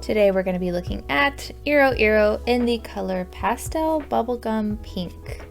Today we're going to be looking at Iroiro in the color Pastel Bubblegum Pink.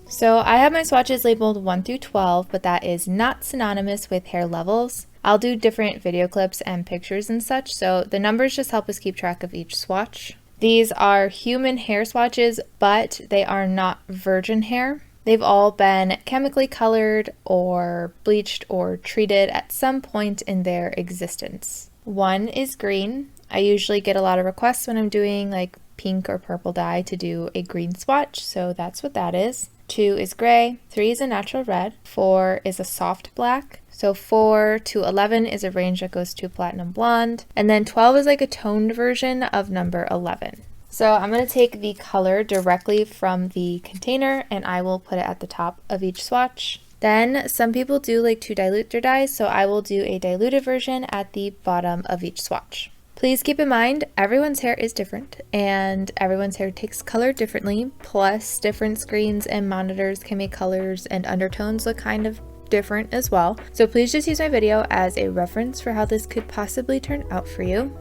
So I have my swatches labeled 1 through 12, but that is not synonymous with hair levels. I'll do different video clips and pictures and such, so the numbers just help us keep track of each swatch. These are human hair swatches, but they are not virgin hair. They've all been chemically colored or bleached or treated at some point in their existence. One is green. I usually get a lot of requests when I'm doing like pink or purple dye to do a green swatch, so that's what that is. 2 is gray, 3 is a natural red, 4 is a soft black. So 4 to 11 is a range that goes to platinum blonde, and then 12 is like a toned version of number 11. So I'm going to take the color directly from the container and I will put it at the top of each swatch. Then some people do like to dilute their dyes, so I will do a diluted version at the bottom of each swatch. Please keep in mind, everyone's hair is different and everyone's hair takes color differently, plus different screens and monitors can make colors and undertones look kind of different as well. So please just use my video as a reference for how this could possibly turn out for you.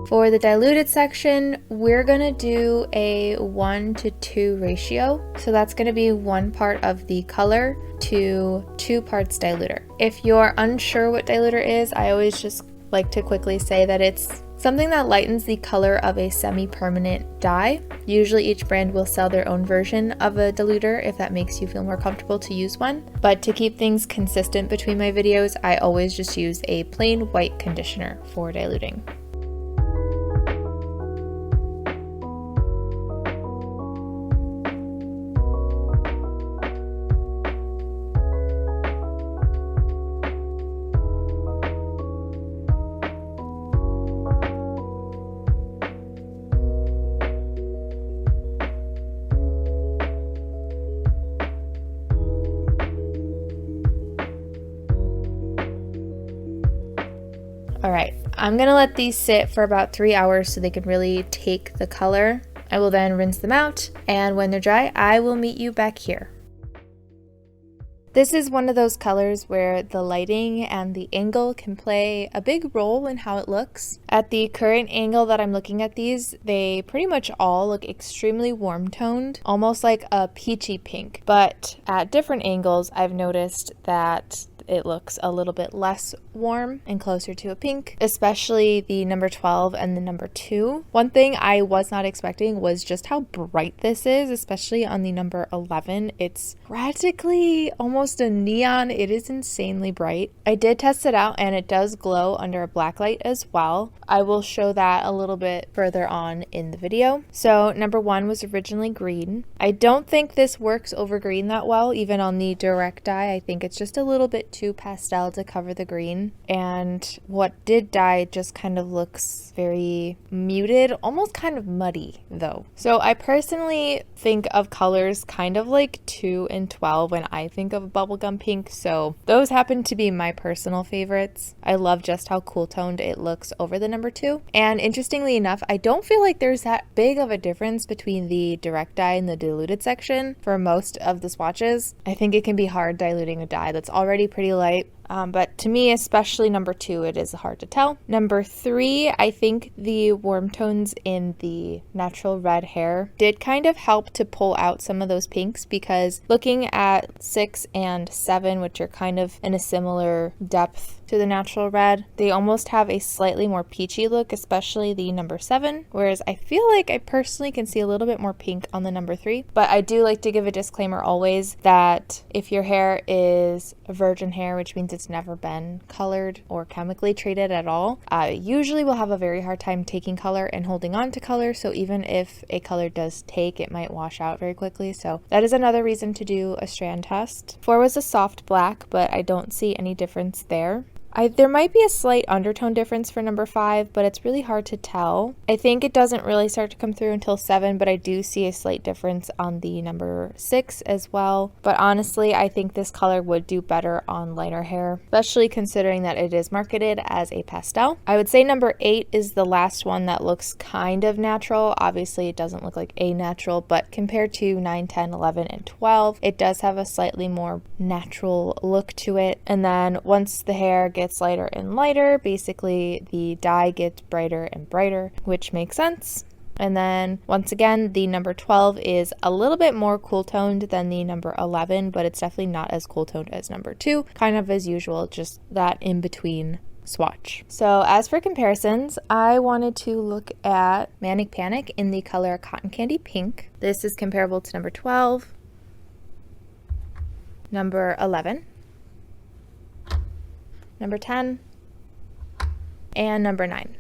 For the diluted section, we're gonna do a 1 to 2 ratio. So that's gonna be 1 part of the color to 2 parts diluter. If you're unsure what diluter is, I always just like to quickly say that it's something that lightens the color of a semi-permanent dye. Usually each brand will sell their own version of a diluter if that makes you feel more comfortable to use one. But to keep things consistent between my videos, I always just use a plain white conditioner for diluting. Alright, I'm gonna let these sit for about 3 hours so they can really take the color. I will then rinse them out, and when they're dry, I will meet you back here. This is one of those colors where the lighting and the angle can play a big role in how it looks. At the current angle that I'm looking at these, they pretty much all look extremely warm toned, almost like a peachy pink. But at different angles, I've noticed that it looks a little bit less warm and closer to a pink, especially the number 12 and the number 2. One thing I was not expecting was just how bright this is, especially on the number 11. It's practically almost a neon. It is insanely bright. I did test it out and it does glow under a black light as well. I will show that a little bit further on in the video. So number 1 was originally green. I don't think this works over green that well, even on the direct dye. I think it's just a little bit too 2 pastel to cover the green, and what did dye just kind of looks very muted, almost kind of muddy though. So I personally think of colors kind of like 2 and 12 when I think of bubblegum pink, so those happen to be my personal favorites. I love just how cool toned it looks over the number 2, and interestingly enough, I don't feel like there's that big of a difference between the direct dye and the diluted section for most of the swatches. I think it can be hard diluting a dye that's already pretty light. But to me, especially number 2, it is hard to tell. Number 3, I think the warm tones in the natural red hair did kind of help to pull out some of those pinks, because looking at 6 and 7, which are kind of in a similar depth to the natural red, they almost have a slightly more peachy look, especially the number 7, whereas I feel like I personally can see a little bit more pink on the number 3. But I do like to give a disclaimer always that if your hair is virgin hair, which means it's never been colored or chemically treated at all, usually will have a very hard time taking color and holding on to color. So even if a color does take, it might wash out very quickly. So that is another reason to do a strand test. 4 was a soft black, but I don't see any difference there. There might be a slight undertone difference for number 5, but it's really hard to tell. I think it doesn't really start to come through until 7, but I do see a slight difference on the number 6 as well. But honestly, I think this color would do better on lighter hair, especially considering that it is marketed as a pastel. I would say number 8 is the last one that looks kind of natural. Obviously, it doesn't look like a natural, but compared to 9, 10, 11, and 12, it does have a slightly more natural look to it. And then once the hair gets lighter and lighter, basically the dye gets brighter and brighter, which makes sense. And then once again, the number 12 is a little bit more cool toned than the number 11, but it's definitely not as cool toned as number 2, kind of as usual, just that in between swatch. So as for comparisons, I wanted to look at Manic Panic in the color Cotton Candy Pink. This is comparable to number 12, number 11, number 10, and number 9.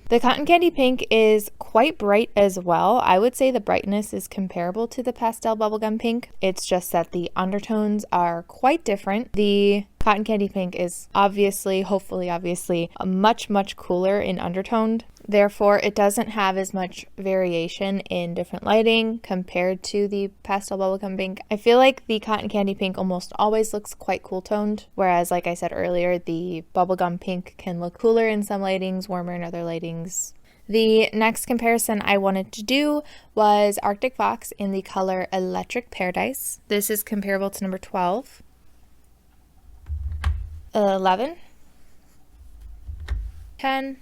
The Cotton Candy Pink is quite bright as well. I would say the brightness is comparable to the Pastel Bubblegum Pink. It's just that the undertones are quite different. The Cotton Candy Pink is obviously, hopefully obviously, much cooler in undertoned. Therefore, it doesn't have as much variation in different lighting compared to the Pastel Bubblegum Pink. I feel like the Cotton Candy Pink almost always looks quite cool toned, whereas like I said earlier, the Bubblegum Pink can look cooler in some lightings, warmer in other lightings. The next comparison I wanted to do was Arctic Fox in the color Electric Paradise. This is comparable to number 12, 11, 10,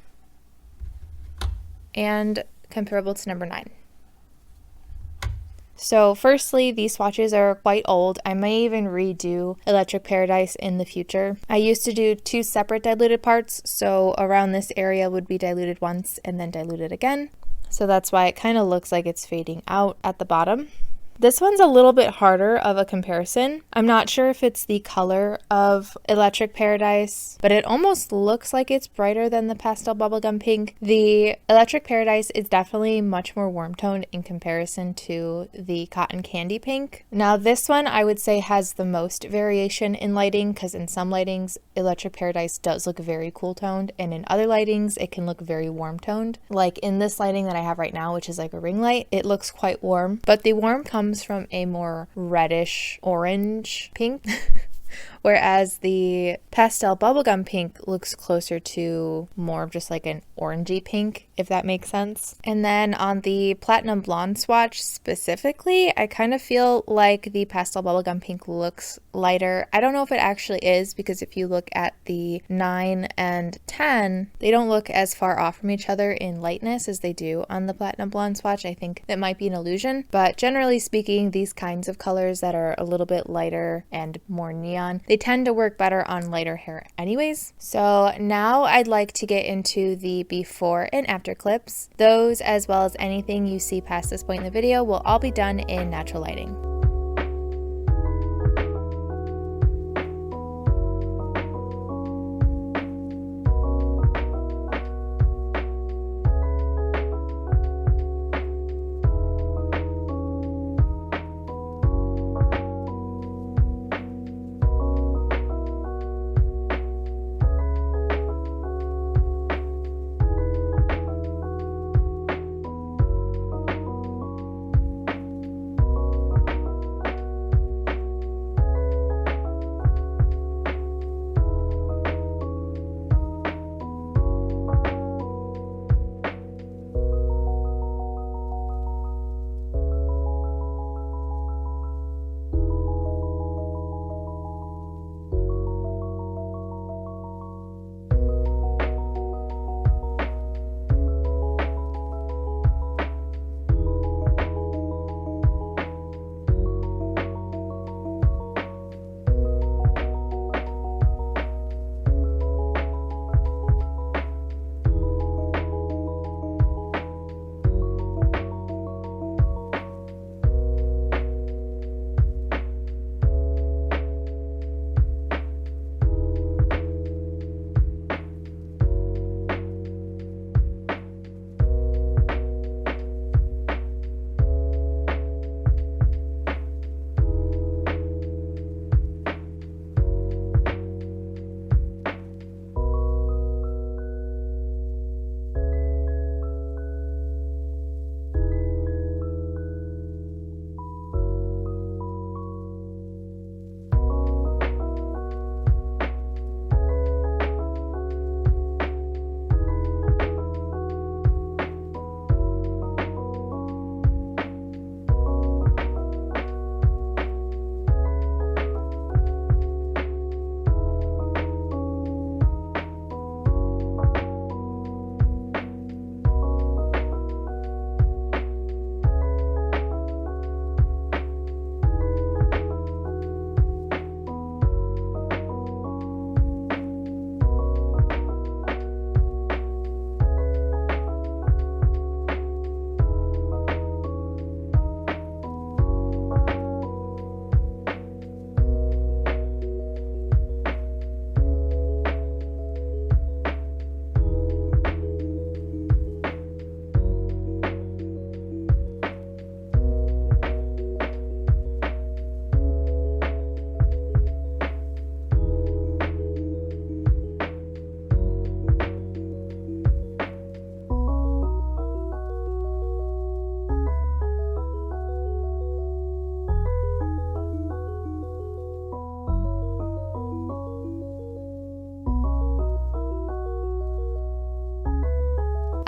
and comparable to number 9. So firstly, these swatches are quite old. I may even redo Electric Paradise in the future. I used to do 2 separate diluted parts, so around this area would be diluted once and then diluted again. So that's why it kind of looks like it's fading out at the bottom. This one's a little bit harder of a comparison. I'm not sure if it's the color of Electric Paradise, but it almost looks like it's brighter than the Pastel Bubblegum Pink. The Electric Paradise is definitely much more warm toned in comparison to the Cotton Candy Pink. Now this one I would say has the most variation in lighting, because in some lightings Electric Paradise does look very cool toned, and in other lightings it can look very warm toned. Like in this lighting that I have right now, which is like a ring light, it looks quite warm, but the warm comes from a more reddish orange pink whereas the Pastel Bubblegum Pink looks closer to more of just like an orangey pink, if that makes sense. And then on the Platinum Blonde swatch specifically, I kind of feel like the Pastel Bubblegum Pink looks lighter. I don't know if it actually is, because if you look at the 9 and 10, they don't look as far off from each other in lightness as they do on the Platinum Blonde swatch. I think that might be an illusion, but generally speaking, these kinds of colors that are a little bit lighter and more neon, they tend to work better on lighter hair anyways. So now I'd like to get into the before and after clips. Those, as well as anything you see past this point in the video, will all be done in natural lighting.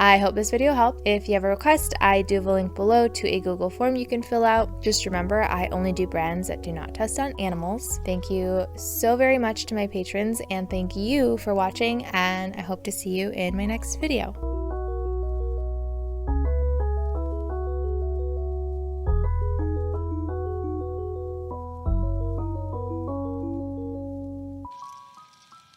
I hope this video helped. If you have a request, I do have a link below to a Google form you can fill out. Just remember, I only do brands that do not test on animals. Thank you so very much to my patrons, and thank you for watching, and I hope to see you in my next video.